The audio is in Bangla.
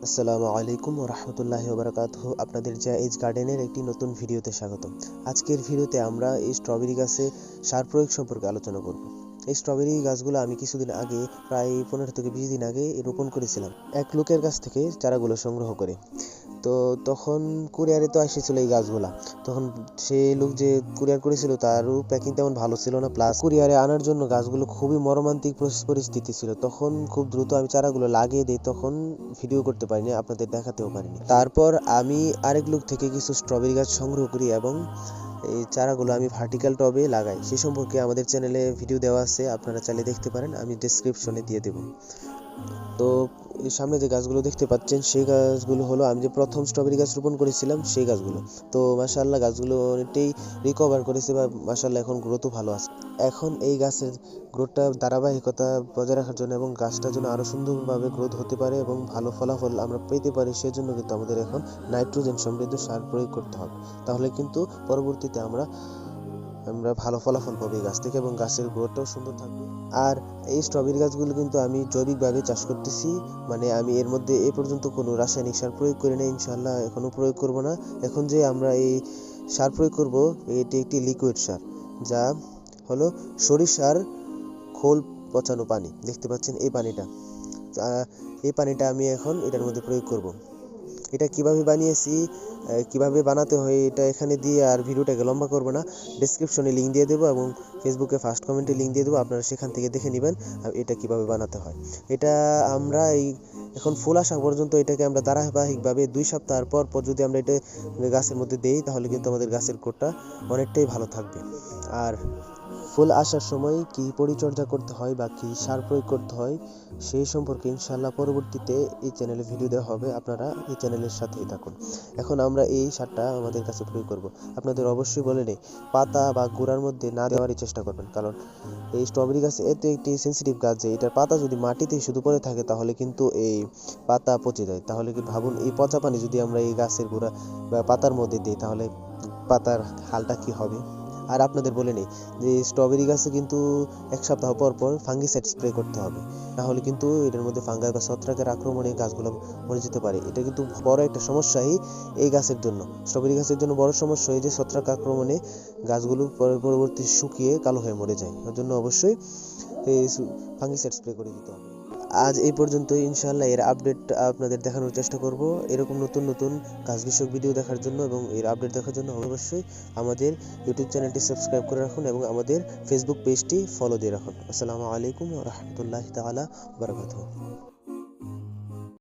আসসালামু আলাইকুম ওয়া রাহমাতুল্লাহি ওয়া বারাকাতুহু। আপনাদের জায়েজ গার্ডেনের একটি নতুন ভিডিওতে স্বাগতম। আজকের ভিডিওতে আমরা এই স্ট্রবেরি গাছে সার প্রয়োগ সম্পর্কে আলোচনা করব। এই স্ট্রবেরি গাছগুলো আমি কিছুদিন আগে প্রায় 15 থেকে 20 দিন আগে রোপণ করেছিলাম এক লোকের কাছ থেকে চারাগুলো সংগ্রহ করে। তো তখন কুরিয়ারে তো এসেছিল এই গাছগুলা। তখন সে লোক যে কুরিয়ার করেছিল তারও প্যাকিং তেমন ভালো ছিল না, প্লাস কুরিয়ারে আনার জন্য গাছগুলো খুবই মর্মান্তিক পরিস্থিতি ছিল। তখন খুব দ্রুত আমি চারাগুলো লাগিয়ে দিই, তখন ভিডিও করতে পারিনি, আপনাদের দেখাতেও পারিনি। তারপর আমি আরেক লোক থেকে কিছু স্ট্রবেরি গাছ সংগ্রহ করি এবং এই চারাগুলো আমি ভার্টিক্যাল টবে লাগাই। সে সম্পর্কে আমাদের চ্যানেলে ভিডিও দেওয়া আছে, আপনারা চাইলে দেখতে পারেন, আমি ডেসক্রিপশনে দিয়ে দেব। তো এই সামনে যে গাছগুলো দেখতে পাচ্ছেন সেই গাছগুলো হলো আমি যে প্রথম স্ট্রবেরি গাছ রোপণ করেছিলাম সেই গাছগুলো। তো মাশাআল্লাহ গাছগুলো অনেকটাই রিকভার করেছে বা মাশাআল্লাহ এখন গ্রোথও ভালো আছে। এখন এই গাছের গ্রোথটা ধারাবাহিকতা বজায় রাখার জন্য এবং গাছটা যেন আরও সুন্দরভাবে গ্রোথ হতে পারে এবং ভালো ফলাফল আমরা পেতে পারি, সেজন্য কিন্তু আমাদের এখন নাইট্রোজেন সমৃদ্ধ সার প্রয়োগ করতে হবে। তাহলে কিন্তু পরবর্তীতে আমরা ভালো ফলাফল পাবো এই গাছ থেকে এবং গাছের গ্রোথটাও সুন্দর থাকবে। আর এই স্ট্রবেরি গাছগুলো কিন্তু আমি জৈবিকভাবে চাষ করতেছি, মানে আমি এর মধ্যে এ পর্যন্ত কোনো রাসায়নিক সার প্রয়োগ করি না, ইনশাআল্লাহ এখনও প্রয়োগ করব না। এখন যে আমরা এই সার প্রয়োগ করব এটি একটি লিকুইড সার, যা হলো সরিষার খোল পচানো পানি। দেখতে পাচ্ছেন এই পানিটা, এই পানিটা আমি এখন এটার মধ্যে প্রয়োগ করব। এটা কিভাবে বানিয়েছি, কিভাবে বানাতে হয় এটা এখানে দিয়ে আর ভিডিওটাকে লম্বা করব না, ডেসক্রিপশনে লিঙ্ক দিয়ে দেবো এবং ফেসবুকে ফার্স্ট কমেন্টে লিঙ্ক দিয়ে দেবো, আপনারা সেখান থেকে দেখে নেবেন এটা কিভাবে বানাতে হয়। এটা আমরা এখন ফুল আসা পর্যন্ত এটাকে আমরা ধারাবাহিকভাবে 2 সপ্তাহ পর পর যদি আমরা এটা গাছের মধ্যে দেই তাহলে কিন্তু আমাদের গাছের গ্রোথটা অনেকটাই ভালো থাকবে। আর ফুল আসার সময় কি পরিচর্যা করতে হয় বা কি সার প্রয়োগ করতে হয় সেই সম্পর্কে ইনশাআল্লাহ পরবর্তীতে এই চ্যানেলে ভিডিও দেওয়া হবে, আপনারা এই চ্যানেলের সাথেই থাকুন। এখন আমরা এই সারটা আমাদের কাছে প্রয়োগ করব। আপনাদের অবশ্যই বলে নেই পাতা বা গোড়ার মধ্যে না দেওয়ারই চেষ্টা করবেন, কারণ এই স্ট্রবেরি গাছ এত একটি সেন্সিটিভ গাছ যে এটার পাতা যদি মাটিতে শুধু পড়ে থাকে তাহলে কিন্তু এই পাতা পচে যায়। তাহলে কি ভাবুন, এই পচা পানি যদি আমরা এই গাছের গোড়া বা পাতার মধ্যে দিই তাহলে পাতার হালটা কি হবে। আর আপনাদের বলে নেই যে স্ট্রবেরি গাছে কিন্তু 1 সপ্তাহ পর পর ফাঙ্গিসাইড স্প্রে করতে হবে, নাহলে কিন্তু এটার মধ্যে ফাঙ্গাস বা ছত্রাকের আক্রমণে গাছগুলো মরে যেতে পারে। এটা কিন্তু বড় একটা সমস্যাই এই গাছের জন্য, স্ট্রবেরি গাছের জন্য বড় সমস্যা এই যে ছত্রাক আক্রমণে গাছগুলো পরবর্তী শুকিয়ে কালো হয়ে মরে যায়। এর জন্য অবশ্যই এই ফাঙ্গিসাইড স্প্রে করে দিতে হবে। আজ এই পর্যন্তই, ইনশাআল্লাহ এর আপডেট আপনাদের দেখানোর চেষ্টা করব। এরকম নতুন নতুন গাছ বিষয়ক ভিডিও দেখার জন্য এবং এর আপডেট দেখার জন্য অবশ্যই আমাদের ইউটিউব চ্যানেলটি সাবস্ক্রাইব করে রাখুন এবং আমাদের ফেসবুক পেজটি ফলো দিয়ে রাখুন। আসসালামু আলাইকুম ওয়া রাহমাতুল্লাহি তাআলা ওয়া বারাকাতুহু।